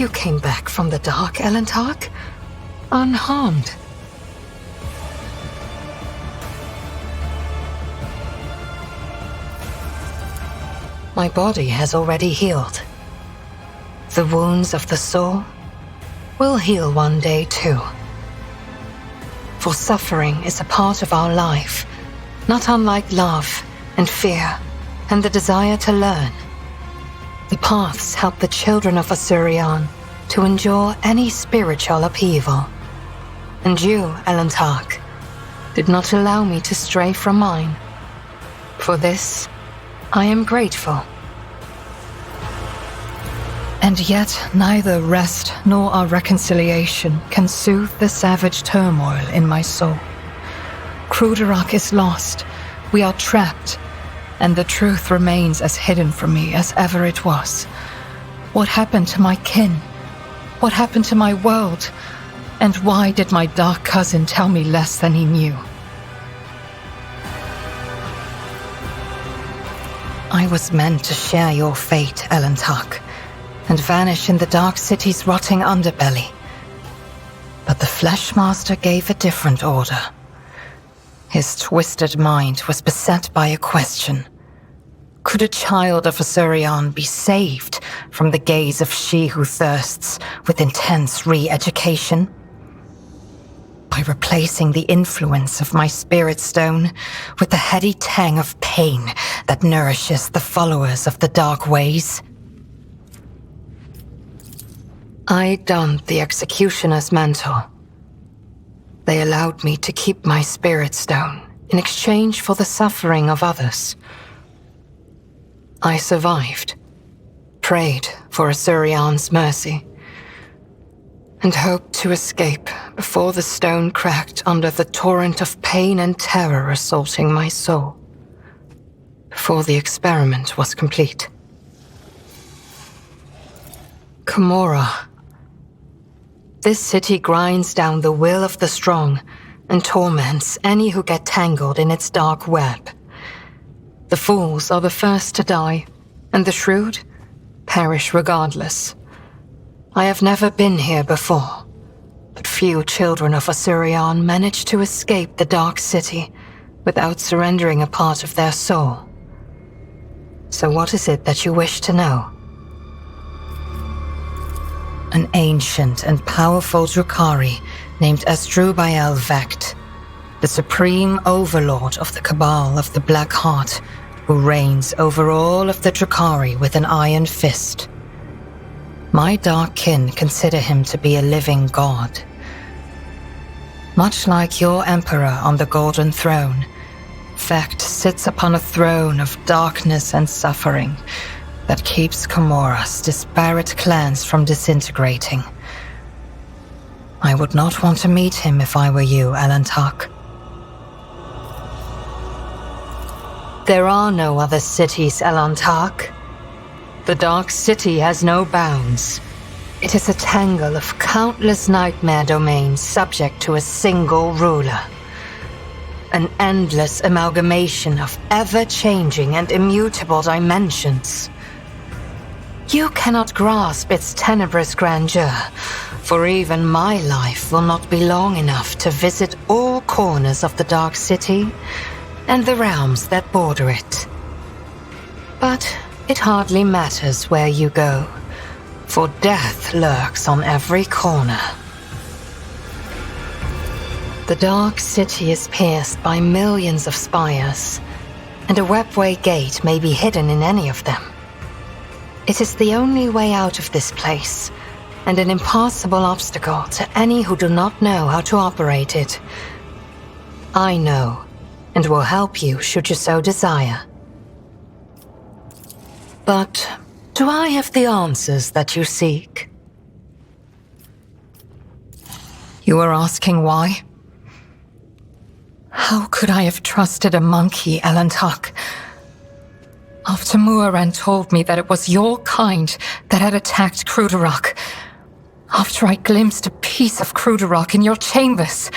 You came back from the dark, Yrliet, unharmed. My body has already healed. The wounds of the soul will heal one day too. For suffering is a part of our life, not unlike love and fear and the desire to learn. The paths help the children of Yrliet to endure any spiritual upheaval. And you, Yrliet, did not allow me to stray from mine. For this, I am grateful. And yet neither rest nor our reconciliation can soothe the savage turmoil in my soul. Kruderach is lost, we are trapped, and the truth remains as hidden from me as ever it was. What happened to my kin? What happened to my world? And why did my dark cousin tell me less than he knew? I was meant to share your fate, Yrliet, and vanish in the Dark City's rotting underbelly. But the Fleshmaster gave a different order. His twisted mind was beset by a question. Could a child of Yrliet be saved from the gaze of she who thirsts with intense re-education? By replacing the influence of my spirit stone with the heady tang of pain that nourishes the followers of the dark ways? I donned the executioner's mantle. They allowed me to keep my spirit stone in exchange for the suffering of others. I survived, prayed for Yrliet's mercy, and hoped to escape before the stone cracked under the torrent of pain and terror assaulting my soul, before the experiment was complete. Camorra. This city grinds down the will of the strong and torments any who get tangled in its dark web. The fools are the first to die, and the shrewd perish regardless. I have never been here before, but few children of Yrliet manage to escape the Dark City without surrendering a part of their soul. So what is it that you wish to know? An ancient and powerful Drukhari named Asdrubal Vecht, the supreme overlord of the Cabal of the Black Heart, who reigns over all of the Drukhari with an iron fist. My dark kin consider him to be a living god. Much like your emperor on the Golden Throne, Vecht sits upon a throne of darkness and suffering that keeps Camorra's disparate clans from disintegrating. I would not want to meet him if I were you, Yrliet. There are no other cities, Yrliet. The Dark City has no bounds. It is a tangle of countless nightmare domains subject to a single ruler. An endless amalgamation of ever-changing and immutable dimensions. You cannot grasp its tenebrous grandeur, for even my life will not be long enough to visit all corners of the Dark City and the realms that border it. But it hardly matters where you go, for death lurks on every corner. The Dark City is pierced by millions of spires, and a webway gate may be hidden in any of them. It is the only way out of this place, and an impassable obstacle to any who do not know how to operate it. I know, and will help you should you so desire. But do I have the answers that you seek? You are asking why? How could I have trusted a monkey, Yrliet? After Muaran told me that it was your kind that had attacked Kruderach, after I glimpsed a piece of Kruderach in your chambers,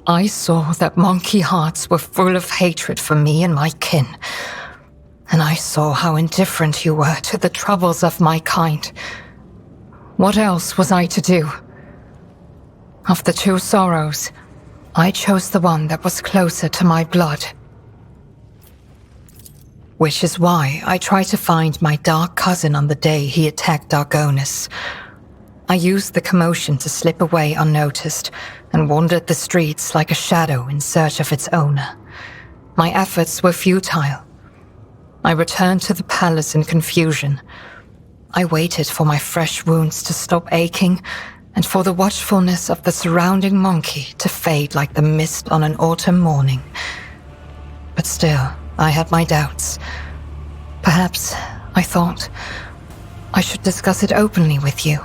I saw that monkey hearts were full of hatred for me and my kin, and I saw how indifferent you were to the troubles of my kind, What else was I to do? Of the two sorrows, I chose the one that was closer to my blood. Which is why I tried to find my dark cousin on the day he attacked Argonis. I used the commotion to slip away unnoticed and wandered the streets like a shadow in search of its owner. My efforts were futile. I returned to the palace in confusion. I waited for my fresh wounds to stop aching and for the watchfulness of the surrounding monkey to fade like the mist on an autumn morning. But still, I had my doubts. Perhaps, I thought, I should discuss it openly with you.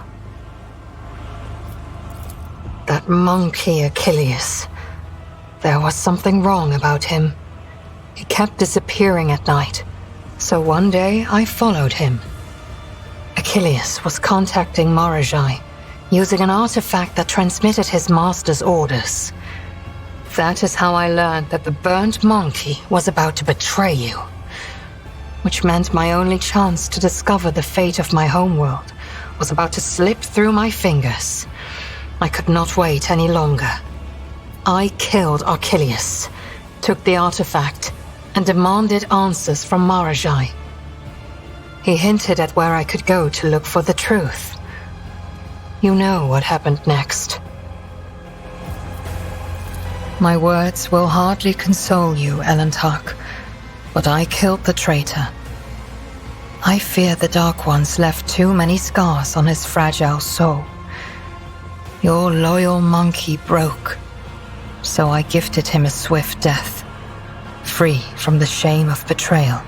That monkey Yrliet. There was something wrong about him. He kept disappearing at night, so one day I followed him. Yrliet was contacting Marajai, using an artifact that transmitted his master's orders. That is how I learned that the burnt monkey was about to betray you, which meant my only chance to discover the fate of my homeworld was about to slip through my fingers. I could not wait any longer. I killed Yrliet, took the artifact, and demanded answers from Marajai. He hinted at where I could go to look for the truth. You know what happened next. My words will hardly console you, Elantark, but I killed the traitor. I fear the Dark Ones left too many scars on his fragile soul. Your loyal monkey broke, so I gifted him a swift death, free from the shame of betrayal.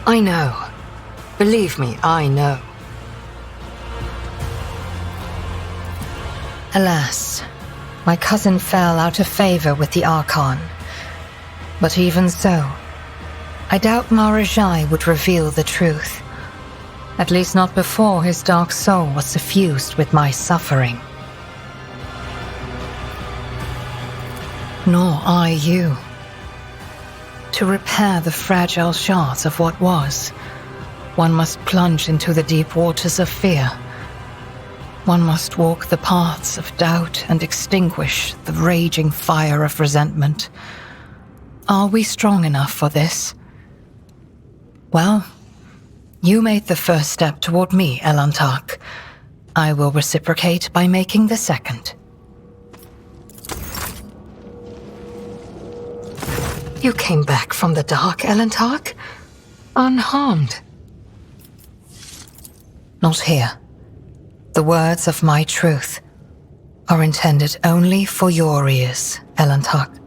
I know. Believe me, I know. Alas, my cousin fell out of favor with the Archon. But even so, I doubt Marajai would reveal the truth. At least not before his dark soul was suffused with my suffering. Nor I you. To repair the fragile shards of what was, one must plunge into the deep waters of fear. One must walk the paths of doubt and extinguish the raging fire of resentment. Are we strong enough for this? Well, you made the first step toward me, Elantark. I will reciprocate by making the second. You came back from the dark, Elantark? Unharmed. Not here. The words of my truth are intended only for your ears, Elantark.